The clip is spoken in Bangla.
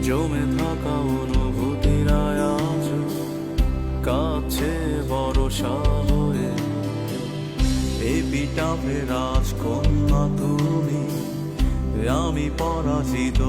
জমে থাকা অনুভূতিরা আজ কাছে ভরসা হয়ে। এপিটাফে রাজকন্যা তুমি, আমি পরাজিত